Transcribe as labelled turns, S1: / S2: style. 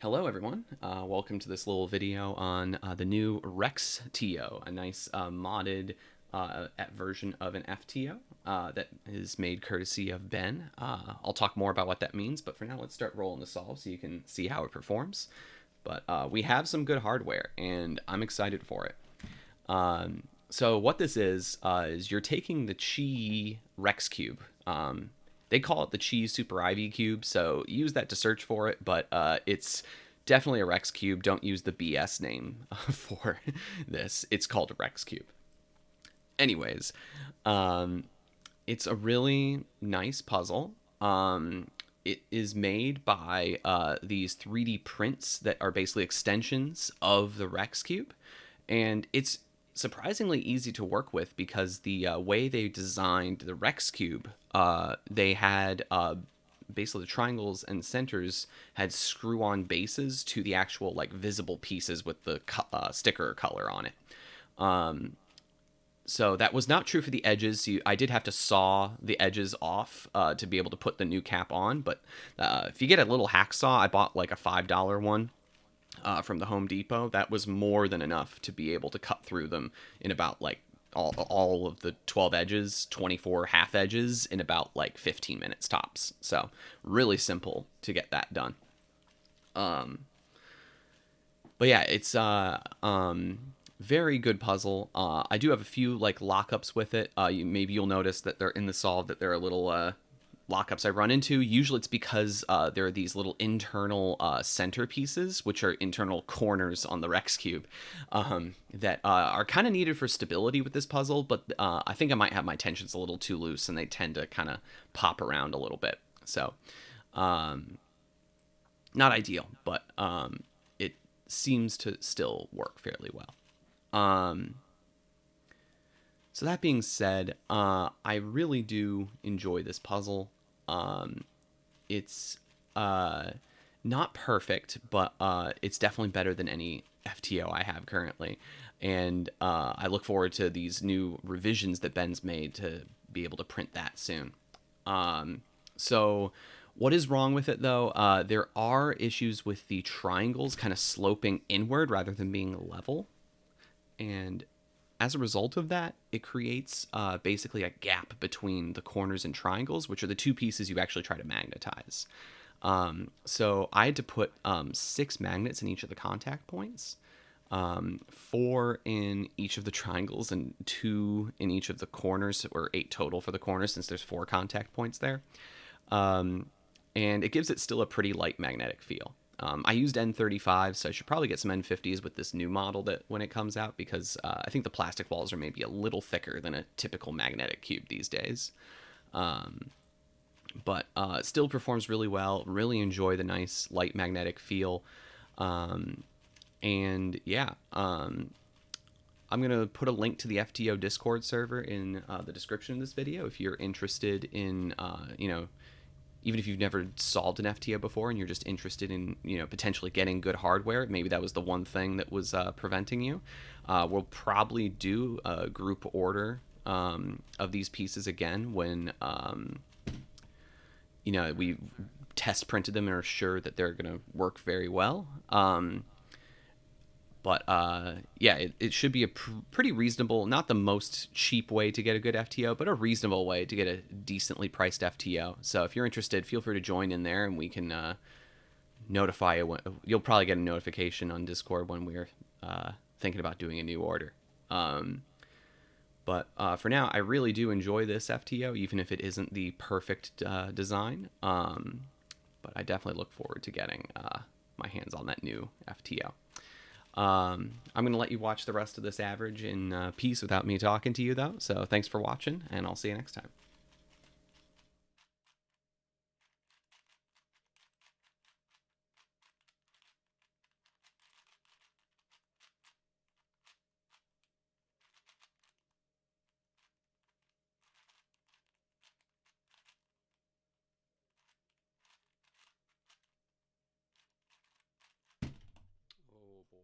S1: Hello, everyone. Welcome to this little video on the new RexTO, a nice modded version of an FTO that is made courtesy of Ben. I'll talk more about what that means, but for now, let's start rolling the solve so you can see how it performs. But we have some good hardware, and I'm excited for it. So what this is you're taking the Chi Rex Cube. They call it the Chi Super IV Cube, so use that to search for it, but it's definitely a Rex Cube. Don't use the BS name for this. It's called a Rex Cube. Anyways, um, it's a really nice puzzle. It is made by these 3D prints that are basically extensions of the Rex Cube, and it's surprisingly easy to work with because the way they designed the Rex Cube, they had basically the triangles and centers had screw-on bases to the actual like visible pieces with the sticker color on it. So that was not true for the edges. I did have to saw the edges off to be able to put the new cap on. But if you get a little hacksaw, I bought like a $5 one from the Home Depot. That was more than enough to be able to cut through them in about like all of the 12 edges, 24 half edges in about like 15 minutes tops. So really simple to get that done. But yeah, it's very good puzzle. I do have a few like lockups with it. Maybe you'll notice that they're in the solve that there are little lockups I run into. Usually it's because there are these little internal center pieces, which are internal corners on the Rex Cube, that are kind of needed for stability with this puzzle, but I think I might have my tensions a little too loose and they tend to kind of pop around a little bit. So, not ideal, but it seems to still work fairly well. So that being said, I really do enjoy this puzzle. It's not perfect, but it's definitely better than any FTO I have currently. And I look forward to these new revisions that Ben's made to be able to print that soon. So what is wrong with it, though? There are issues with the triangles kind of sloping inward rather than being level. And as a result of that, it creates basically a gap between the corners and triangles, which are the two pieces you actually try to magnetize. So I had to put 6 magnets in each of the contact points, 4 in each of the triangles and 2 in each of the corners, or 8 total for the corners since there's 4 contact points there. And it gives it still a pretty light magnetic feel. I used N35, so I should probably get some N50s with this new model that when it comes out, because I think the plastic walls are maybe a little thicker than a typical magnetic cube these days. But it still performs really well. Really enjoy the nice light magnetic feel. And yeah, I'm going to put a link to the FTO Discord server in the description of this video if you're interested in, even if you've never solved an FTO before and you're just interested in, potentially getting good hardware, maybe that was the one thing that was preventing you. We'll probably do a group order of these pieces again when, we test printed them and are sure that they're going to work very well. But yeah, it should be a pretty reasonable, not the most cheap way to get a good FTO, but a reasonable way to get a decently priced FTO. So if you're interested, feel free to join in there and we can notify you. You'll probably get a notification on Discord when we're thinking about doing a new order. But for now, I really do enjoy this FTO, even if it isn't the perfect design. But I definitely look forward to getting my hands on that new FTO. I'm going to let you watch the rest of this average in peace without me talking to you, though. So thanks for watching, and I'll see you next time. Oh, boy.